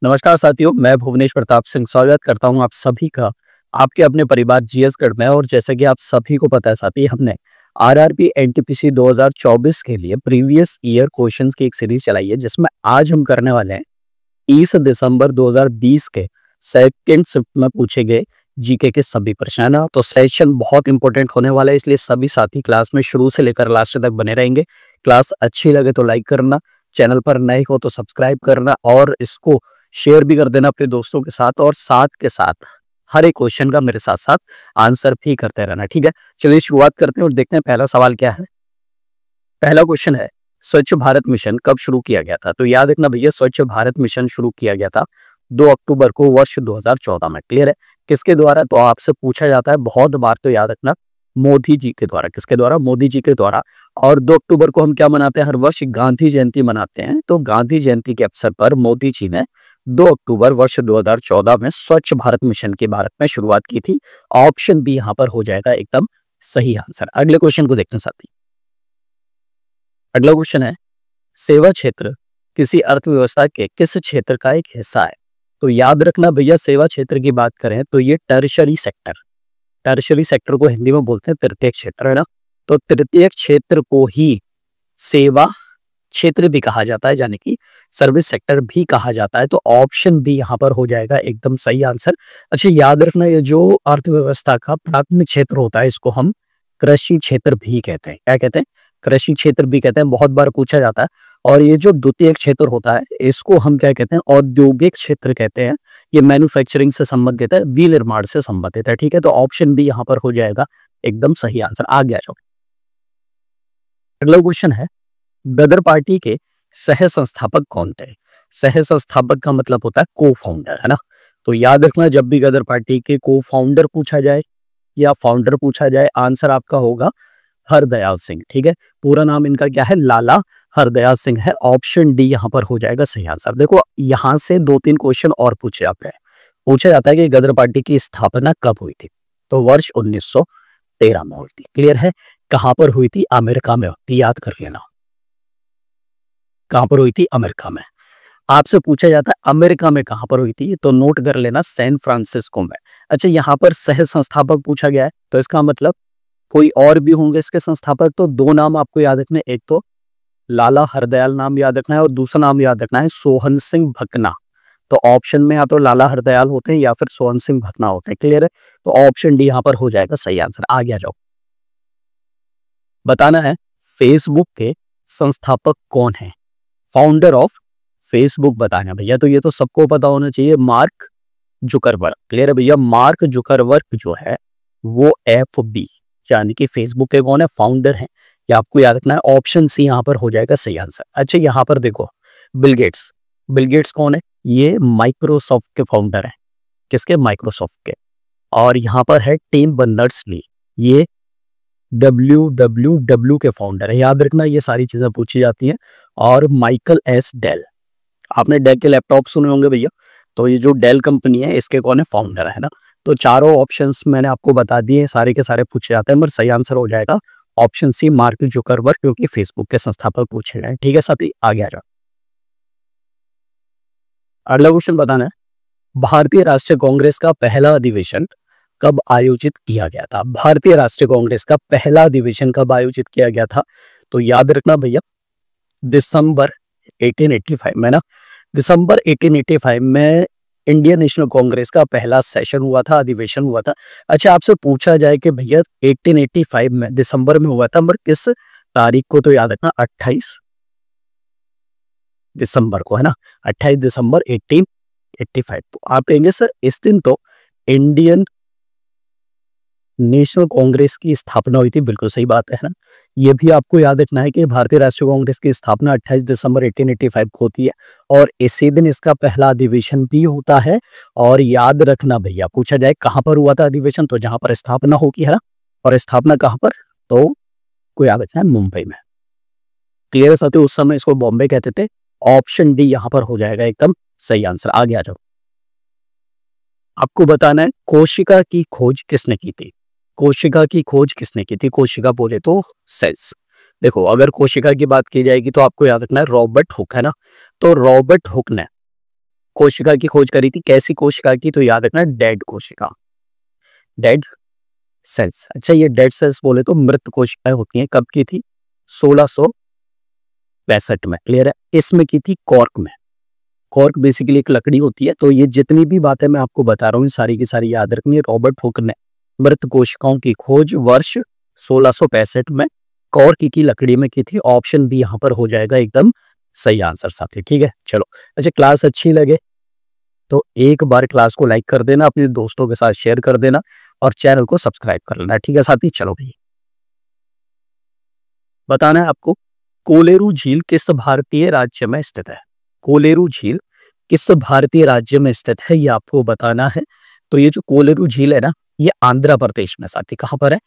नमस्कार साथियों, मैं भुवनेश प्रताप सिंह स्वागत करता हूं आप सभी का आपके अपने परिवार जीएस गढ़ में। और जैसे कि आप सभी को पता है साथी, हमने आरआरबी एनटीपीसी 2024 के लिए प्रीवियस ईयर क्वेश्चंस की एक सीरीज चलाई है, जिसमें आज हम करने वाले हैं 30 दिसंबर 2020 के सेकंड शिफ्ट में पूछे गए जीके के सभी प्रश्न है ना। तो सेशन बहुत इंपॉर्टेंट होने वाला है, इसलिए सभी साथी क्लास में शुरू से लेकर लास्ट तक बने रहेंगे। क्लास अच्छी लगे तो लाइक करना, चैनल पर नए हो तो सब्सक्राइब करना और इसको शेयर भी कर देना अपने दोस्तों के साथ। और साथ के साथ हर एक क्वेश्चन का मेरे साथ साथ आंसर भी करते रहना, ठीक है। चलिए शुरुआत करते हैं और देखते हैं पहला सवाल क्या है। पहला क्वेश्चन है, स्वच्छ भारत मिशन कब शुरू किया गया था? तो याद रखना भैया, स्वच्छ भारत मिशन शुरू किया गया था 2 अक्टूबर को वर्ष 2014 में। क्लियर है? किसके द्वारा? तो आपसे पूछा जाता है बहुत बार, तो याद रखना मोदी जी के द्वारा। किसके द्वारा? मोदी जी के द्वारा। और 2 अक्टूबर को हम क्या मनाते हैं? हर वर्ष गांधी जयंती मनाते हैं। तो गांधी जयंती के अवसर पर मोदी जी ने 2 अक्टूबर वर्ष 2014 में स्वच्छ भारत मिशन की भारत में शुरुआत की थी। ऑप्शन बी यहां पर हो जाएगा एकदम सही आंसर। अगले क्वेश्चन को देखते हैं साथी। अगला क्वेश्चन है, सेवा क्षेत्र किसी अर्थव्यवस्था के किस क्षेत्र का एक हिस्सा है? तो याद रखना भैया, सेवा क्षेत्र की बात करें तो ये टर्शरी सेक्टर, टर्शरी सेक्टर को हिंदी में बोलते हैं तृतीय क्षेत्र, है ना। तो तृतीय क्षेत्र को ही सेवा क्षेत्र भी कहा जाता है, यानी कि सर्विस सेक्टर भी कहा जाता है। तो ऑप्शन बी यहां पर हो जाएगा एकदम सही आंसर। अच्छा, याद रखना ये जो अर्थव्यवस्था का प्राथमिक क्षेत्र होता है, इसको हम कृषि क्षेत्र भी कहते हैं। क्या कहते हैं? कृषि क्षेत्र भी कहते हैं, बहुत बार पूछा जाता है। और ये जो द्वितीय क्षेत्र होता है, इसको हम क्या कहते हैं? औद्योगिक क्षेत्र कहते हैं। ये मैन्युफैक्चरिंग से संबंधित है, विनिर्माण से संबंधित है, ठीक है। तो ऑप्शन बी यहां पर हो जाएगा एकदम सही आंसर। आगे आ जाओ। अगला क्वेश्चन है, गदर पार्टी के सह संस्थापक कौन थे? सह संस्थापक का मतलब होता है को फाउंडर, है ना। तो याद रखना, जब भी गदर पार्टी के को फाउंडर पूछा जाए या फाउंडर पूछा जाए, आंसर आपका होगा हरदयाल सिंह, ठीक है। पूरा नाम इनका क्या है? लाला हरदयाल सिंह है। ऑप्शन डी यहां पर हो जाएगा सही आंसर। देखो, यहां से 2-3 क्वेश्चन और पूछे जाते हैं। पूछा जाता है कि गदर पार्टी की स्थापना कब हुई थी? तो वर्ष 1913 में हुई थी। क्लियर है? कहां पर हुई थी? अमेरिका में हुई थी, याद कर लेना। कहां पर हुई थी? अमेरिका में। आपसे पूछा जाता है अमेरिका में कहां पर हुई थी, तो नोट कर लेना सैन फ्रांसिस्को में। अच्छा, यहां पर सह संस्थापक पूछा गया है, तो इसका मतलब कोई और भी होंगे इसके संस्थापक। तो 2 नाम आपको याद रखने, एक तो लाला हरदयाल नाम याद रखना है और दूसरा नाम याद रखना है सोहन सिंह भकना। तो ऑप्शन में या तो लाला हरदयाल होते हैं या फिर सोहन सिंह भकना होते हैं। क्लियर है? तो ऑप्शन डी यहां पर हो जाएगा सही आंसर। आगे आ जाओ। बताना है फेसबुक के संस्थापक कौन है? फाउंडर ऑफ फेसबुक बताना भैया। तो ये तो सबको पता होना चाहिए, मार्क जुकरबर्ग। क्लियर है भैया? मार्क जुकरबर्ग जो है वो एफबी यानी कि फेसबुक के कौन है? फाउंडर है। ये आपको याद रखना है। ऑप्शन सी यहां पर हो जाएगा सही आंसर। अच्छा, यहां पर देखो, बिल गेट्स। बिल गेट्स कौन है? ये माइक्रोसॉफ्ट के फाउंडर है। किसके? माइक्रोसॉफ्ट के। और यहां पर है टिम बर्नर्स-ली, ये WWW के फाउंडर है। याद रखना, ये सारी चीजें पूछी जाती हैं। और माइकल एस डेल, आपने डेल के लैपटॉप सुने होंगे भैया, तो ये जो डेल कंपनी है इसके कौन है? फाउंडर है ना। तो चारों ऑप्शंस मैंने आपको बता दिए, सारे के सारे पूछे जाते हैं, मगर सही आंसर हो जाएगा ऑप्शन सी, मार्क जुकरबर्ग, क्योंकि फेसबुक के संस्थापक पूछे गए। ठीक है साथी, आगे आ जाओ। अगला क्वेश्चन बताना है, भारतीय राष्ट्रीय कांग्रेस का पहला अधिवेशन कब आयोजित किया गया था? भारतीय राष्ट्रीय कांग्रेस का पहला अधिवेशन कब आयोजित किया गया था? तो याद रखना भैया, दिसंबर 1885 में ना। दिसंबर 1885 में इंडियन नेशनल कांग्रेस का पहला सेशन हुआ था, अधिवेशन हुआ था। अच्छा, आपसे पूछा जाए कि भैया 1885 में दिसंबर में हुआ था, मगर किस तारीख को? तो याद रखना 28 दिसंबर को, है ना। 28 दिसंबर 1885। तो आप कहेंगे सर इस दिन तो इंडियन नेशनल कांग्रेस की स्थापना हुई थी। बिल्कुल सही बात है ना। ये भी आपको याद रखना है कि भारतीय राष्ट्रीय कांग्रेस की स्थापना 28 दिसंबर 1885 को होती है और इसी दिन इसका पहला अधिवेशन भी होता है। और याद रखना भैया, पूछा जाए कहां पर हुआ था अधिवेशन, तो जहां पर स्थापना होगी, है ना। और स्थापना कहां पर? तो को याद रखना है, मुंबई में। क्लियर साथियों? उस समय इसको बॉम्बे कहते थे। ऑप्शन डी यहां पर हो जाएगा एकदम सही आंसर। आगे आ जाओ। आपको बताना है कोशिका की खोज किसने की थी? कोशिका की खोज किसने की थी? कोशिका बोले तो सेल्स। देखो, अगर कोशिका की बात की जाएगी तो आपको याद रखना है रॉबर्ट हुक, है ना। तो रॉबर्ट हुक ने कोशिका की खोज करी थी। कैसी कोशिका की? तो याद रखना डेड कोशिका, डेड सेल्स। अच्छा, ये डेड सेल्स बोले तो मृत कोशिकाएं होती हैं। कब की थी? 1665 में। क्लियर है? इसमें की थी कॉर्क में। कॉर्क बेसिकली एक लकड़ी होती है। तो ये जितनी भी बातें मैं आपको बता रहा हूँ सारी की सारी याद रखनी है। रॉबर्ट हुक ने मृत कोशिकाओं की खोज वर्ष 1665 में कॉर्क की लकड़ी में की थी। ऑप्शन बी यहाँ पर हो जाएगा एकदम सही आंसर साथी। ठीक है, चलो। अच्छा, क्लास अच्छी लगे तो एक बार क्लास को लाइक कर देना, अपने दोस्तों के साथ शेयर कर देना और चैनल को सब्सक्राइब कर लेना। ठीक है साथी, चलो भाई। बताना है आपको कोलेरू झील किस भारतीय राज्य में स्थित है? कोलेरू झील किस भारतीय राज्य में स्थित है ये आपको बताना है। तो ये जो कोलेरू झील है ना, ये आंध्र प्रदेश में साथी। कहां पर है?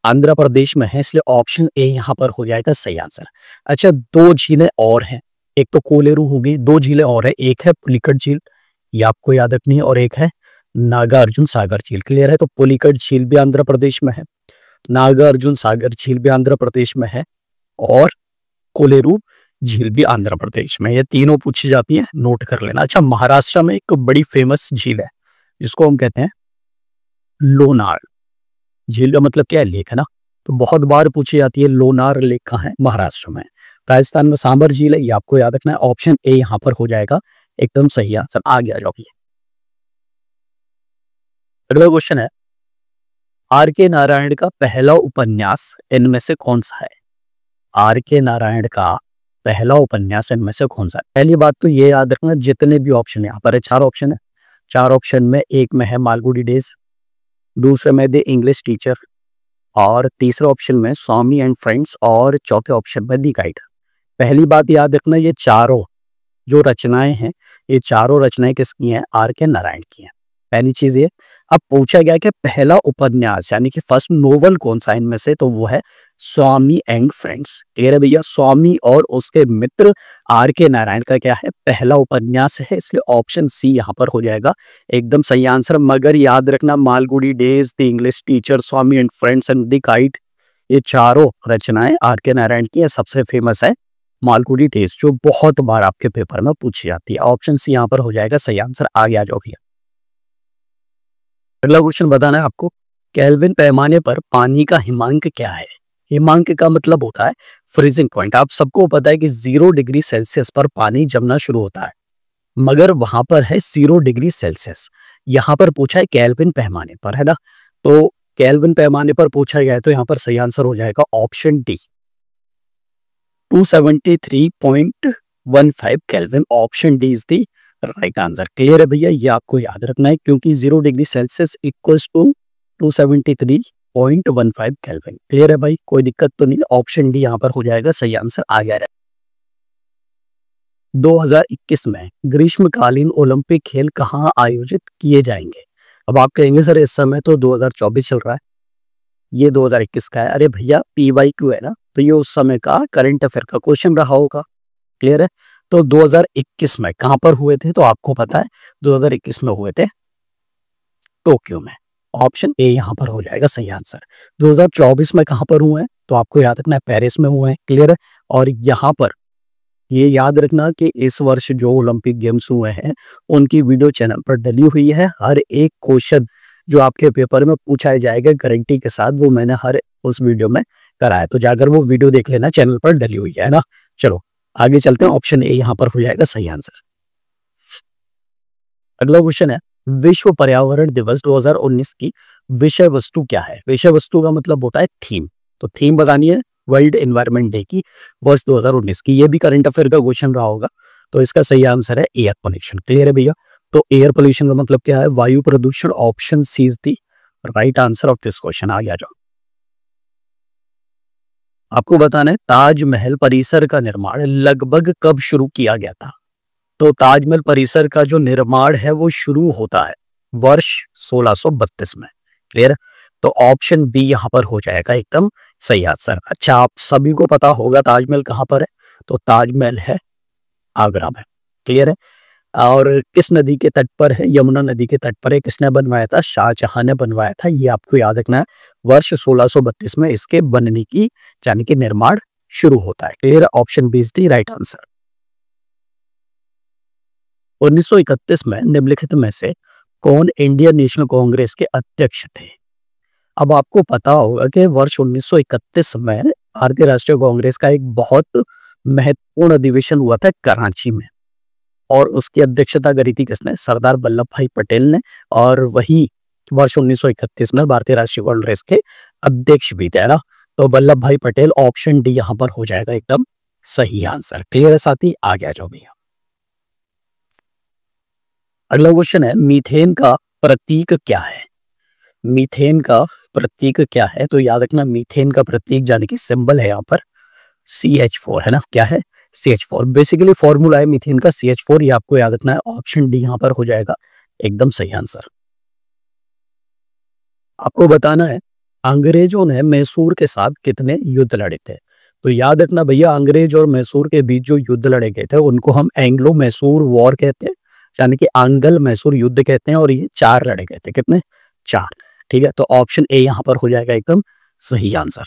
आंध्र प्रदेश में है, इसलिए ऑप्शन ए यहां पर हो जाएगा सही आंसर। अच्छा, दो झीलें और हैं। एक तो कोलेरू होगी, दो झीलें और है। एक है पुलिकट झील, ये आपको याद रखनी है, और एक है नागार्जुन सागर झील। क्लियर है? तो पुलिकट झील भी आंध्र प्रदेश में है, नागार्जुन सागर झील भी आंध्र प्रदेश में है, और कोलेरू झील भी आंध्र प्रदेश में। ये तीनों पूछी जाती है, नोट कर लेना। अच्छा, महाराष्ट्र में एक बड़ी फेमस झील है जिसको हम कहते हैं लोनार झील। का मतलब क्या है? लेक है ना। तो बहुत बार पूछी जाती है लोनार लेक कहाँ है? महाराष्ट्र में। राजस्थान में सांबर झील है, ये आपको याद रखना है। ऑप्शन ए यहां पर हो जाएगा एकदम सही आंसर। आगे आ जाओ। अगला क्वेश्चन है, आर के नारायण का पहला उपन्यास इनमें से कौन सा है? आर के नारायण का पहला उपन्यास इनमें से कौन सा है? पहली बात तो ये याद रखना, जितने भी ऑप्शन यहाँ पर है, चार ऑप्शन है। चार ऑप्शन में एक में है मालगुडी डेज, दूसरे में द इंग्लिश टीचर, और तीसरे ऑप्शन में स्वामी एंड फ्रेंड्स, और चौथे ऑप्शन में दी गाइड। पहली बात याद रखना, ये चारों जो रचनाएं हैं, ये चारों रचनाएं किसकी हैं? आर के नारायण की हैं। पहली चीज ये। अब पूछा गया कि पहला उपन्यास यानी कि फर्स्ट नोवेल कौन सा इनमें से? तो वो है स्वामी एंड फ्रेंड्स। क्लियर है भैया? स्वामी और उसके मित्र आर के नारायण का क्या है? पहला उपन्यास है, इसलिए ऑप्शन सी यहाँ पर हो जाएगा एकदम सही आंसर। मगर याद रखना, Malgudi days, the English teacher, Swami and friends and the guide, ये चारों रचनाएं आर के नारायण की है। सबसे फेमस है मालगुडी डेज, जो बहुत बार आपके पेपर में पूछी जाती है। ऑप्शन सी यहाँ पर हो जाएगा सही आंसर। आगे आ जाओ भैया। अगला क्वेश्चन बताना है आपको, केल्विन पैमाने पर पानी का हिमांक क्या है? हिमांक का मतलब होता है फ्रीजिंग पॉइंट। आप सबको पता है कि 0 डिग्री सेल्सियस पर पानी जमना शुरू होता है, मगर वहां पर है 0 डिग्री सेल्सियस। यहां पर पूछा है केल्विन पैमाने पर, है ना। तो केल्विन पैमाने पर पूछा गया है, तो यहां पर सही आंसर हो जाएगा option D, 273.15 kelvin. Option D is the right answer. Clear है भैया? ये आपको याद रखना है, क्योंकि 0 degree Celsius equals to 273.15 kelvin. Clear है भाई? कोई दिक्कत तो नहीं। ऑप्शन डी यहाँ पर हो जाएगा सही आंसर। आ गया है। 2021 में ग्रीष्मकालीन ओलंपिक खेल कहाँ आयोजित किए जाएंगे? अब आप कहेंगे सर इस समय तो 2024 चल रहा है, ये 2021 का है। अरे भैया, PYQ है ना, तो ये उस समय का करंट अफेयर का क्वेश्चन रहा होगा। क्लियर है? तो 2021 में कहां पर हुए थे? तो आपको पता है 2021 में हुए थे टोक्यो में। ऑप्शन ए यहां पर हो जाएगा सही आंसर। 2024 में कहां पर हुए हैं? तो आपको याद रखना है पेरिस में हुए हैं। क्लियर है? और यहां पर ये याद रखना कि इस वर्ष जो ओलंपिक गेम्स हुए हैं उनकी वीडियो चैनल पर डली हुई है। हर एक क्वेश्चन जो आपके पेपर में पूछा जाएगा गारंटी के साथ, वो मैंने हर उस वीडियो में कराया। तो जाकर वो वीडियो देख लेना, चैनल पर डली हुई है ना। चलो आगे चलते हैं। ऑप्शन ए यहां पर हो जाएगा सही आंसर। अगला क्वेश्चन है, विश्व पर्यावरण दिवस 2019 की विषय वस्तु क्या है? विषय वस्तु का मतलब होता है थीम। तो थीम बतानी है वर्ल्ड एनवायरनमेंट डे की, वर्ष 2019 की। ये भी करंट अफेयर का क्वेश्चन रहा होगा। तो इसका सही आंसर है एयर पोल्यूशन। क्लियर है भैया? तो एयर पोल्यूशन का मतलब क्या है? वायु प्रदूषण। Option C is the right answer of this question. आ गया जाओ। आपको बताना है ताजमहल परिसर का निर्माण लगभग कब शुरू किया गया था? तो ताजमहल परिसर का जो निर्माण है वो शुरू होता है वर्ष 1632 में। क्लियर? तो ऑप्शन बी यहां पर हो जाएगा एकदम सही आंसर। अच्छा, आप सभी को पता होगा ताजमहल कहां पर है? तो ताजमहल है आगरा में। क्लियर है? और किस नदी के तट पर है? यमुना नदी के तट पर है। किसने बनवाया था? शाहजहां ने बनवाया था। ये आपको याद रखना है। वर्ष 1632 में इसके बनने की यानी कि निर्माण शुरू होता है। Clear? Option B is the right answer. 1931 में निम्नलिखित में से कौन इंडियन नेशनल कांग्रेस के अध्यक्ष थे? अब आपको पता होगा कि वर्ष 1931 में भारतीय राष्ट्रीय कांग्रेस का एक बहुत महत्वपूर्ण अधिवेशन हुआ था कराची में, और उसकी अध्यक्षता करी थी किसने? सरदार वल्लभ भाई पटेल ने। और वही वर्ष 1931 में भारतीय राष्ट्रीय कांग्रेस के अध्यक्ष भी थे ना। तो वल्लभ भाई पटेल, ऑप्शन डी यहाँ पर हो जाएगा एकदम सही आंसर। क्लियर है साथी? आगे आ जाओ भैया। अगला क्वेश्चन है, मीथेन का प्रतीक क्या है? मीथेन का प्रतीक क्या है? तो याद रखना, मीथेन का प्रतीक यानी कि सिंबल है यहाँ पर CH4 है ना। क्या है? CH4। बेसिकली फॉर्मूला है मीथेन का CH4, ये आपको याद रखना है। ऑप्शन डी यहाँ पर हो जाएगा एकदम सही आंसर। आपको बताना है, अंग्रेजों ने मैसूर के साथ कितने युद्ध लड़े थे? तो याद रखना भैया, अंग्रेज और मैसूर के बीच जो युद्ध लड़े गए थे उनको हम एंग्लो मैसूर वॉर कहते हैं, यानी कि आंग्ल मैसूर युद्ध कहते हैं। और ये 4 लड़े गए थे। कितने? 4। ठीक है, तो ऑप्शन ए यहाँ पर हो जाएगा एकदम सही आंसर।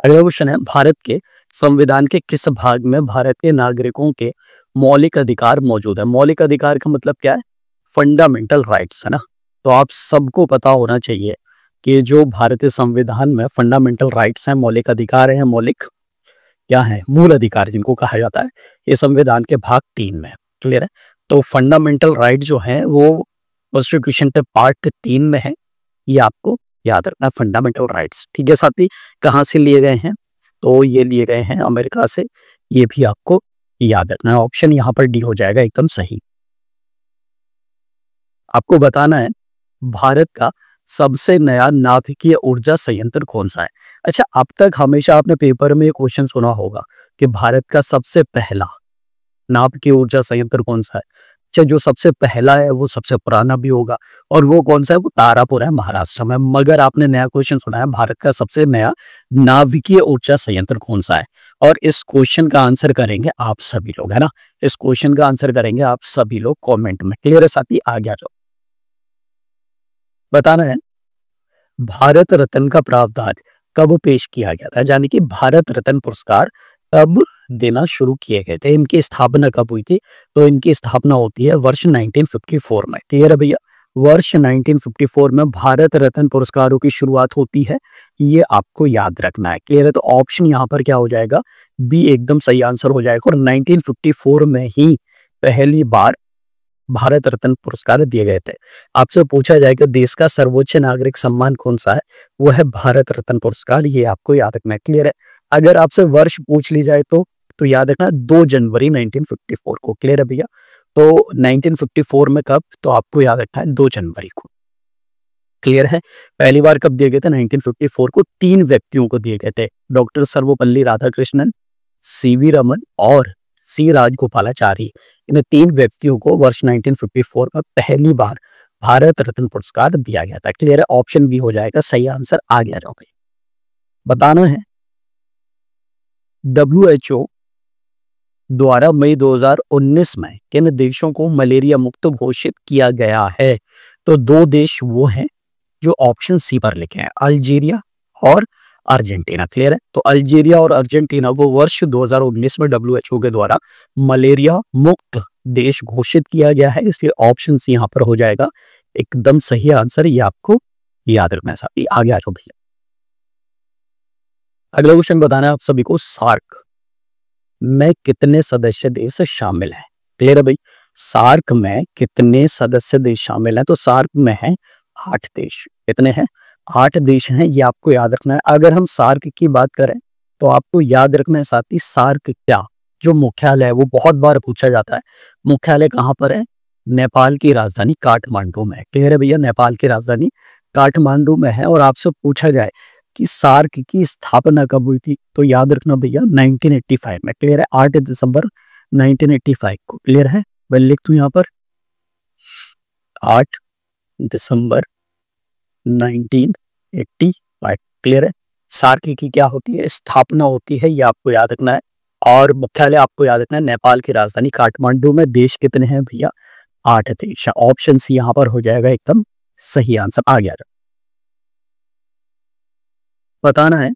अगला क्वेश्चन है, भारत के संविधान के किस भाग में भारत के नागरिकों के मौलिक अधिकार मौजूद है? मौलिक अधिकार का मतलब क्या है? फंडामेंटल राइट्स है ना। तो आप सबको पता होना चाहिए कि जो भारतीय संविधान में फंडामेंटल राइट्स हैं, मौलिक अधिकार हैं, मौलिक क्या है? मूल अधिकार जिनको कहा जाता है, ये संविधान के भाग 3 में। क्लियर है? तो फंडामेंटल राइट जो है वो कॉन्स्टिट्यूशन के पार्ट 3 में है। ये आपको याद रखना, फंडामेंटल राइट्स। ठीक है साथी? कहाँ से लिए गए हैं? तो ये लिए गए हैं अमेरिका से। ये भी आपको याद रखना है। ऑप्शन यहाँ पर डी हो जाएगा एकदम सही। आपको बताना है, भारत का सबसे नया नाभिकीय ऊर्जा संयंत्र कौन सा है? अच्छा, अब तक हमेशा आपने पेपर में क्वेश्चन सुना होगा कि भारत का सबसे पहला नाभिकीय ऊर्जा संयंत्र कौन सा है। अच्छा, जो सबसे पहला है वो सबसे पुराना भी होगा, और वो कौन सा है? वो तारापुर है, महाराष्ट्र में। मगर आपने नया क्वेश्चन सुना है, भारत का सबसे नया नाभिकीय ऊर्जा संयंत्र कौन सा है? और इस क्वेश्चन का आंसर करेंगे आप सभी लोग, है ना। इस क्वेश्चन का आंसर करेंगे आप सभी लोग कॉमेंट में। क्लियर है साथी? आगे आ जाओ। बताना है, भारत रत्न का प्रावधान कब पेश किया गया था? यानी कि भारत रत्न पुरस्कार कब देना शुरू किए गए थे? इनकी स्थापना कब हुई थी? तो इनकी स्थापना होती है वर्ष 1954 में। क्लियर है भैया? वर्ष 1954 में भारत रत्न पुरस्कारों की शुरुआत होती है। ये आपको याद रखना है। क्लियर है? तो ऑप्शन यहाँ पर क्या हो जाएगा? बी एकदम सही आंसर हो जाएगा। और 1954 में ही पहली बार भारत रत्न पुरस्कार दिए गए थे। आपसे पूछा जाएगा देश का सर्वोच्च नागरिक सम्मान कौन सा है? वो है भारत रत्न पुरस्कार। ये आपको याद रखना है। क्लियर है? अगर आपसे वर्ष पूछ ली जाए तो याद रखना 2 जनवरी 1954 को। क्लियर है भैया? तो 1954 में कब? तो आपको याद रखना है 2 जनवरी को। क्लियर है? पहली बार कब दिए गए थे? 1954 को 3 व्यक्तियों को दिए गए थे, डॉक्टर सर्वपल्ली राधाकृष्णन, CV रमन और C राजगोपालाचारी। इन 3 व्यक्तियों को वर्ष 1954 में पहली बार भारत रत्न पुरस्कार दिया गया था। क्लियर है? ऑप्शन बी हो जाएगा सही आंसर। आगे आ जाओ भाई। बताना है, WHO द्वारा मई 2019 में किन देशों को मलेरिया मुक्त घोषित किया गया है? तो 2 देश वो हैं जो ऑप्शन सी पर लिखे हैं, अल्जीरिया और अर्जेंटीना। क्लियर है? तो अल्जीरिया और अर्जेंटीना को वर्ष 2019 में WHO के द्वारा मलेरिया मुक्त देश घोषित किया गया है, इसलिए ऑप्शन सी यहाँ पर हो जाएगा एकदम सही आंसर। ये आपको याद रखना है साथी। आगे आ जाओ भैया। अगला क्वेश्चन बताना है आप सभी को, सार्क में कितने सदस्य देश शामिल हैं? क्लियर है भाई? सार्क में कितने सदस्य देश शामिल हैं? तो सार्क में है 8 देश। कितने हैं? 8 देश हैं। ये आपको याद रखना है। अगर हम सार्क की बात करें तो आपको याद रखना है साथी, सार्क क्या जो मुख्यालय है, वो बहुत बार पूछा जाता है। मुख्यालय कहाँ पर है? नेपाल की राजधानी काठमांडू में है। क्लियर है भैया? नेपाल की राजधानी काठमांडू में है। और आपसे पूछा जाए कि सार्क की स्थापना कब हुई थी, तो याद रखना भैया 1985 में। क्लियर है? 8 दिसंबर 1985 को। क्लियर है? मैं लिख दूं यहाँ पर 8 दिसंबर 1985। क्लियर है? सार्क की क्या होती है? स्थापना होती है। ये आपको याद रखना है। और मुख्यालय आपको याद रखना है नेपाल की राजधानी काठमांडू में। देश कितने हैं भैया? 8 देश। ऑप्शन सी यहाँ पर हो जाएगा एकदम सही आंसर। आ गया। बताना है,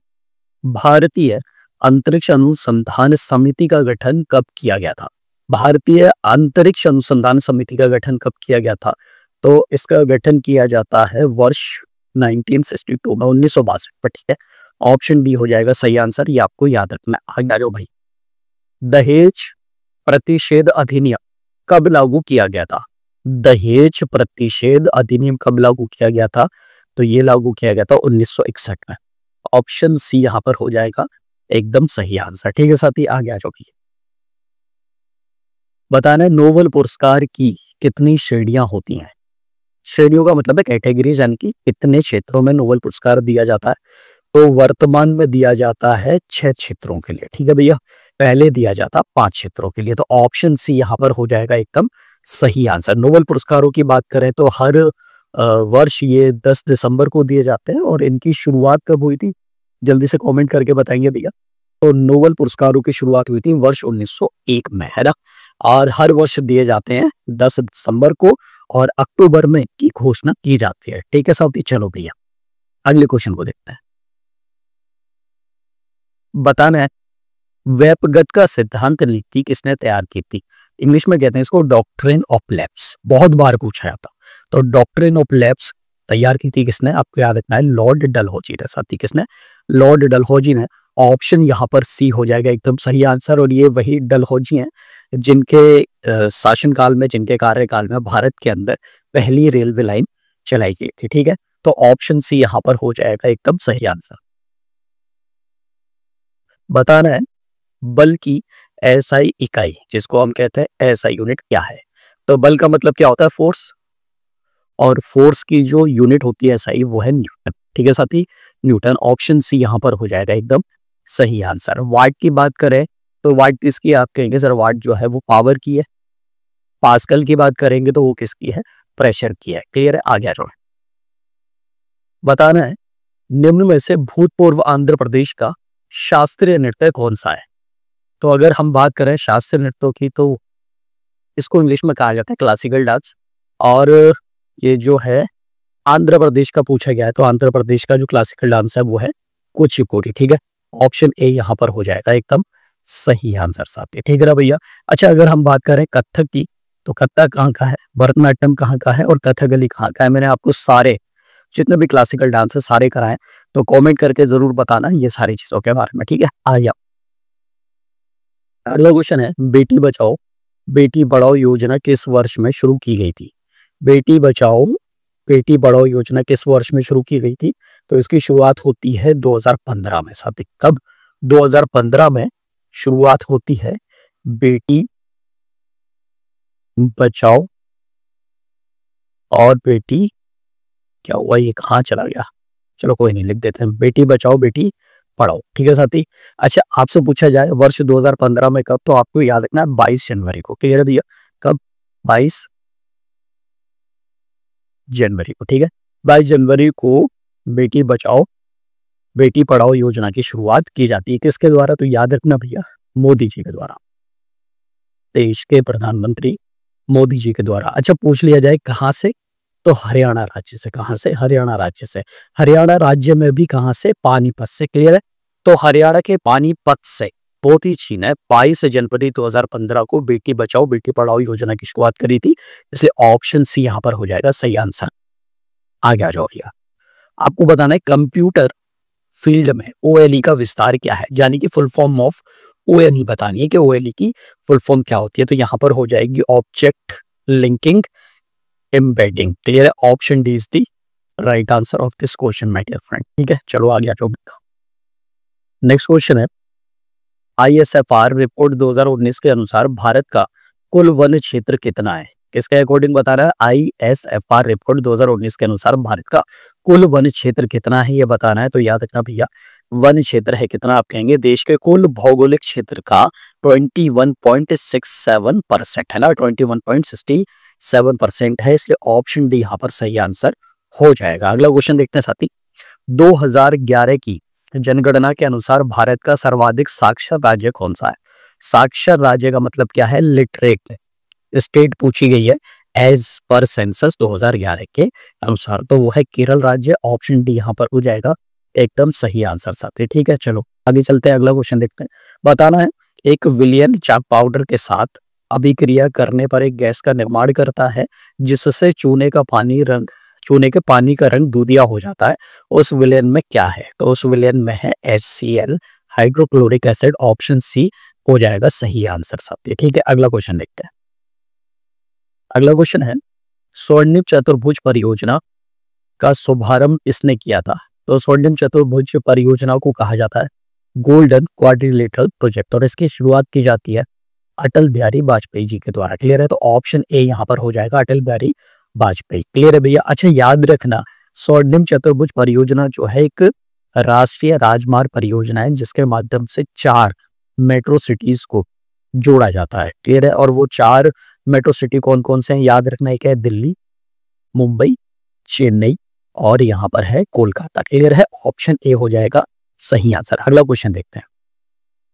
भारतीय अंतरिक्ष अनुसंधान समिति का गठन कब किया गया था? भारतीय अंतरिक्ष अनुसंधान समिति का गठन कब किया गया था? तो इसका गठन किया जाता है वर्ष 1962 में, 1962 पर, ठीक है। ऑप्शन डी हो जाएगा सही आंसर, ये आपको याद रखना है। आगे आ जाओ भाई। दहेज प्रतिषेध अधिनियम कब लागू किया गया था? दहेज प्रतिषेध अधिनियम कब लागू किया गया था? तो ये लागू किया गया था 1961 में। ऑप्शन सी यहां पर हो जाएगा एकदम सही आंसर, ठीक है साथी। आगे आ जाओ भैया। बताना है नोबेल पुरस्कार की कितनी श्रेणियां होती हैं? श्रेणियों का मतलब है कैटेगरीज, यानी कि कितने क्षेत्रों में नोबेल पुरस्कार दिया जाता है। तो वर्तमान में दिया जाता है 6 क्षेत्रों के लिए, ठीक है भैया। पहले दिया जाता 5 क्षेत्रों के लिए। तो ऑप्शन सी यहां पर हो जाएगा एकदम सही आंसर। नोबेल पुरस्कारों की बात करें तो हर वर्ष ये 10 दिसंबर को दिए जाते हैं। और इनकी शुरुआत कब हुई थी, जल्दी से कमेंट करके बताएंगे भैया। तो नोबेल पुरस्कारों की शुरुआत हुई थी वर्ष 1901 में, है ना। और हर वर्ष दिए जाते हैं 10 दिसंबर को, और अक्टूबर में की घोषणा की जाती है, ठीक है साथी। चलो भैया अगले क्वेश्चन को देखते हैं। बताना है वेपगत का सिद्धांत नीति किसने तैयार की थी? इंग्लिश में कहते हैं इसको डॉक्ट्रिन ऑफ लैप्स, बहुत बार पूछा जाता। तो डॉक्ट्रिन ऑफ लैप्स तैयार की थी किसने? आपको याद रखना है लॉर्ड डलहौजी ने साथी। किसने? लॉर्ड डलहौजी ने। ऑप्शन यहाँ पर सी हो जाएगा एकदम सही आंसर। और ये वही डलहौजी हैं जिनके शासनकाल में, जिनके कार्यकाल में भारत के अंदर पहली रेलवे लाइन चलाई गई थी, ठीक है। तो ऑप्शन सी यहाँ पर हो जाएगा एकदम सही आंसर। बताना है बल की एसआई इकाई, जिसको हम कहते हैं एसआई यूनिट, क्या है? तो बल का मतलब क्या होता है? फोर्स। और फोर्स की जो यूनिट होती है एसआई, वो है न्यूटन, ठीक है साथी। न्यूटन। ऑप्शन सी यहां पर हो जाएगा एकदम सही आंसर। वाट की बात करें तो वाट किसकी आप कहेंगे? सर वाट जो है वो पावर की है। पास्कल की बात करेंगे तो वो किसकी है? प्रेशर की है। क्लियर है? आगे आ जाओ। बताना है निम्न में से भूतपूर्व आंध्र प्रदेश का शास्त्रीय नृत्य कौन सा है? तो अगर हम बात करें शास्त्रीय नृत्यों की तो इसको इंग्लिश में कहा जाता है क्लासिकल डांस। और ये जो है आंध्र प्रदेश का पूछा गया है, तो आंध्र प्रदेश का जो क्लासिकल डांस है वो है कुचिपुड़ी, ठीक है। ऑप्शन ए यहां पर हो जाएगा एकदम सही आंसर साथी, ठीक है ना भैया। अच्छा अगर हम बात करें कथक की, तो कथक कहाँ का है, भरतनाट्यम कहाँ का है और कथकली कहाँ का है? मैंने आपको सारे जितने भी क्लासिकल डांस है सारे कराए, तो कमेंट करके जरूर बताना ये सारी चीजों के बारे में, ठीक है। आइए अगला क्वेश्चन है बेटी बचाओ बेटी पढ़ाओ योजना किस वर्ष में शुरू की गई थी? बेटी बचाओ बेटी पढ़ाओ योजना किस वर्ष में शुरू की गई थी? तो इसकी शुरुआत होती है 2015 में साथी। कब? 2015 में शुरुआत होती है बेटी बचाओ और बेटी, क्या हुआ ये कहाँ चला गया? चलो कोई नहीं, लिख देते हैं बेटी बचाओ बेटी पढ़ाओ, ठीक है साथी। अच्छा आपसे पूछा जाए वर्ष 2015 में कब, तो आपको याद रखना है 22 जनवरी को। क्लियर है भैया? कब? 22 जनवरी को, ठीक है। 22 जनवरी को बेटी बचाओ बेटी पढ़ाओ योजना की शुरुआत की जाती है। किसके द्वारा? तो याद रखना भैया मोदी जी के द्वारा, देश के प्रधानमंत्री मोदी जी के द्वारा। अच्छा पूछ लिया जाए कहां से, तो हरियाणा राज्य से। कहां से? हरियाणा राज्य से। हरियाणा राज्य में भी कहां से? पानीपत से। क्लियर है? तो हरियाणा के पानीपत से मोदी जी ने 22 जनवरी 2015 को बेटी बचाओ बेटी पढ़ाओ योजना की शुरुआत करी थी। इसलिए ऑप्शन सी यहां पर हो जाएगा सही आंसर। आगे आ जाओ भैया। आपको बताना है कंप्यूटर फील्ड में ओएलई का विस्तार क्या है, यानी कि फुल फॉर्म ऑफ ओएलई बतानी है कि ओएलई की फुल फॉर्म क्या होती है। तो यहां पर हो जाएगी ऑब्जेक्ट लिंकिंग एम्बेडिंग। क्लियर है? Option D is the right answer of this question my dear friend, ठीक है। चलो आगे आ जाओ। नेक्स्ट क्वेश्चन है आईएसएफआर रिपोर्ट 2019 के अनुसार भारत का कुल वन क्षेत्र कितना है? किसके अकॉर्डिंग बता रहा है? आईएसएफआर रिपोर्ट 2019 के अनुसार भारत का कुल वन क्षेत्र कितना है ये बताना है। तो याद रखना भैया वन क्षेत्र है कितना, आप कहेंगे देश के कुल भौगोलिक क्षेत्र का 21.67% है ना, 21.67% है। इसलिए ऑप्शन डी यहाँ पर सही आंसर हो जाएगा। अगला क्वेश्चन देखते हैं साथी। 2011 की जनगणना के अनुसार भारत का सर्वाधिक साक्षर राज्य कौन सा है? साक्षर राज्य का मतलब क्या है? लिटरेट स्टेट पूछी गई है एज पर सेंसस 2011 के अनुसार, तो वो है केरल राज्य। ऑप्शन डी यहाँ पर हो जाएगा एकदम सही आंसर साथी, ठीक है। चलो आगे चलते हैं, अगला क्वेश्चन देखते हैं। बताना है एक विलियन चाक पाउडर के साथ अभिक्रिया करने पर एक गैस का निर्माण करता है जिससे चूने के पानी का रंग दूधिया हो जाता है। उस विलयन में क्या है? तो उस विलयन में है HCl, hydrochloric acid. Option C हो जाएगा सही आंसर साथी। ठीक है, अगला क्वेश्चन देखते हैं। अगला क्वेश्चन है, स्वर्णिम चतुर्भुज परियोजना का शुभारंभ किसने किया था? तो स्वर्णिम चतुर्भुज परियोजना को कहा जाता है गोल्डन क्वाड्रिलेटरल प्रोजेक्ट और इसकी शुरुआत की जाती है अटल बिहारी वाजपेयी जी के द्वारा। क्लियर है? तो ऑप्शन ए यहाँ पर हो जाएगा अटल बिहारी वाजपेयी। क्लियर है भैया? अच्छा, याद रखना स्वर्णिम चतुर्भुज परियोजना जो है एक राष्ट्रीय राजमार्ग परियोजना है जिसके माध्यम से 4 मेट्रो सिटीज को जोड़ा जाता है। क्लियर है? और वो 4 मेट्रो सिटी कौन कौन से हैं याद रखना, एक है दिल्ली, मुंबई, चेन्नई और यहाँ पर है कोलकाता। क्लियर है? ऑप्शन ए हो जाएगा सही आंसर। अगला क्वेश्चन देखते हैं।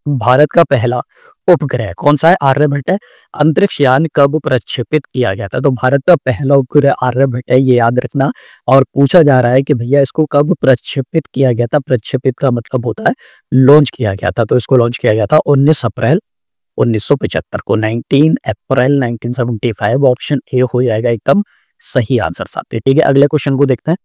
भारत का पहला उपग्रह कौन सा है? आर्यभट्ट है। अंतरिक्ष यान कब प्रक्षेपित किया गया था? तो भारत का पहला उपग्रह आर्यभट्ट है, ये याद रखना। और पूछा जा रहा है कि भैया इसको कब प्रक्षेपित किया गया था? प्रक्षेपित का मतलब होता है लॉन्च किया गया था। तो इसको लॉन्च किया गया था 19 अप्रैल 1975 को, 19 अप्रैल 1975। ऑप्शन ए हो जाएगा एकदम सही आंसर साथी। ठीक है, अगले क्वेश्चन को देखते हैं।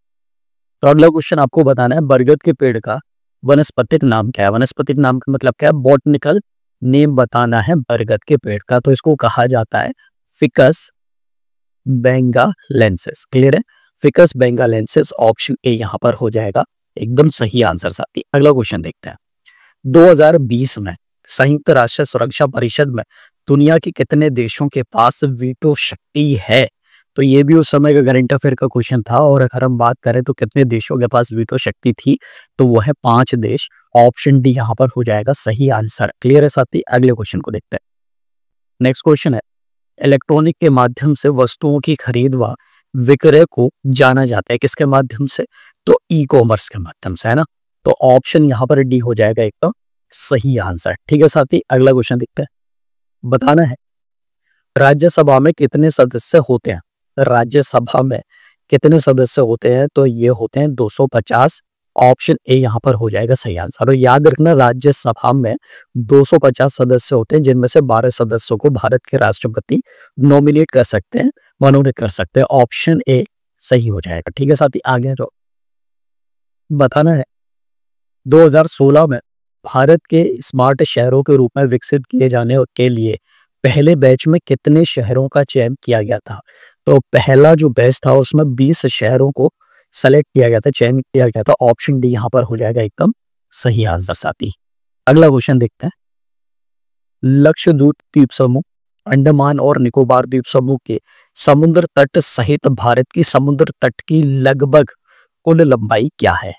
तो अगला क्वेश्चन आपको बताना है बरगद के पेड़ का वनस्पतिक नाम क्या है? वनस्पतिक नाम का मतलब क्या है? बॉटनिकल नेम बताना है बरगद के पेड़ का। तो इसको कहा जाता है फिकस बेंगालेंसिस। क्लियर है? Ficus benghalensis. ऑप्शन ए यहाँ पर हो जाएगा एकदम सही आंसर साथी। अगला क्वेश्चन देखते हैं। 2020 में संयुक्त राष्ट्र सुरक्षा परिषद में दुनिया के कितने देशों के पास वीटो शक्ति है? तो ये भी उस समय का करंट अफेयर का क्वेश्चन था। और अगर हम बात करें तो कितने देशों के पास वीटो शक्ति थी, तो वो है 5 देश। ऑप्शन डी यहाँ पर हो जाएगा सही आंसर। क्लियर है साथी? अगले क्वेश्चन को देखते हैं। नेक्स्ट क्वेश्चन है, इलेक्ट्रॉनिक के माध्यम से वस्तुओं की खरीद व विक्रय को जाना जाता है किसके माध्यम से? तो ई कॉमर्स के माध्यम से, है ना। तो ऑप्शन यहाँ पर डी हो जाएगा एकदम सही आंसर। ठीक है साथी, अगला क्वेश्चन देखते हैं। बताना है राज्यसभा में कितने सदस्य होते हैं? राज्यसभा में कितने सदस्य होते हैं? तो ये होते हैं 250। ऑप्शन ए यहाँ पर हो जाएगा सही आंसर। और याद रखना राज्यसभा में 250 सदस्य होते हैं जिनमें से 12 सदस्यों को भारत के राष्ट्रपति नॉमिनेट कर सकते हैं, मनोनीत कर सकते हैं। ऑप्शन ए सही हो जाएगा। ठीक है साथी, आगे जो बताना है 2016 में भारत के स्मार्ट शहरों के रूप में विकसित किए जाने के लिए पहले बैच में कितने शहरों का चयन किया गया था? तो पहला जो बैच था उसमें 20 शहरों को सेलेक्ट किया गया था, चयन किया गया था। ऑप्शन डी यहाँ पर हो जाएगा एकदम सही आंसर साथी। अगला क्वेश्चन देखते हैं। लक्षद्वीप द्वीप समूह, अंडमान और निकोबार द्वीप समूह के समुद्र तट सहित भारत की समुद्र तट की लगभग कुल लंबाई क्या है?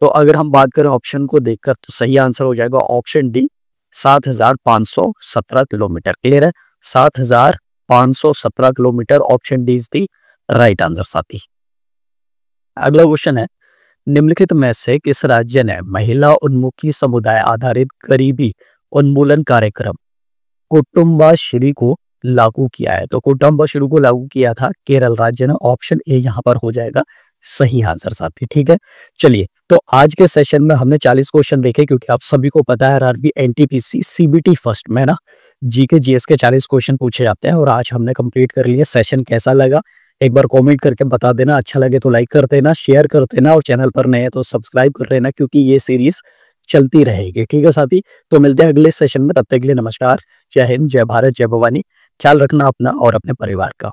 तो अगर हम बात करें ऑप्शन को देखकर तो सही आंसर हो जाएगा ऑप्शन डी 7517 किलोमीटर। क्लियर है? 7517 kilometre. Option D is the right answer साथी। अगला क्वेश्चन है, निम्नलिखित में से किस राज्य ने महिला उन्मुखी समुदाय आधारित गरीबी उन्मूलन कार्यक्रम कुटुंबाश्री को लागू किया है? तो कुटुंबाश्री को लागू किया था केरल राज्य ने। ऑप्शन ए यहाँ पर हो जाएगा सही आंसर साथी। ठीक है, चलिए तो आज के सेशन में हमने 40 क्वेश्चन देखे क्योंकि आप सभी को पता है आरआरबी एनटीपीसी सीबीटी फर्स्ट में ना जीके जीएस के 40 क्वेश्चन पूछे जाते हैं। और आज हमने कंप्लीट कर लिया। सेशन कैसा लगा एक बार कमेंट करके बता देना। अच्छा लगे तो लाइक कर देना, शेयर कर देना और चैनल पर नए हैं तो सब्सक्राइब कर लेना क्योंकि ये सीरीज चलती रहेगी। ठीक है साथी, तो मिलते हैं अगले सेशन में। तब तक के लिए नमस्कार, जय हिंद, जय भारत, जय भवानी। ख्याल रखना अपना और अपने परिवार का।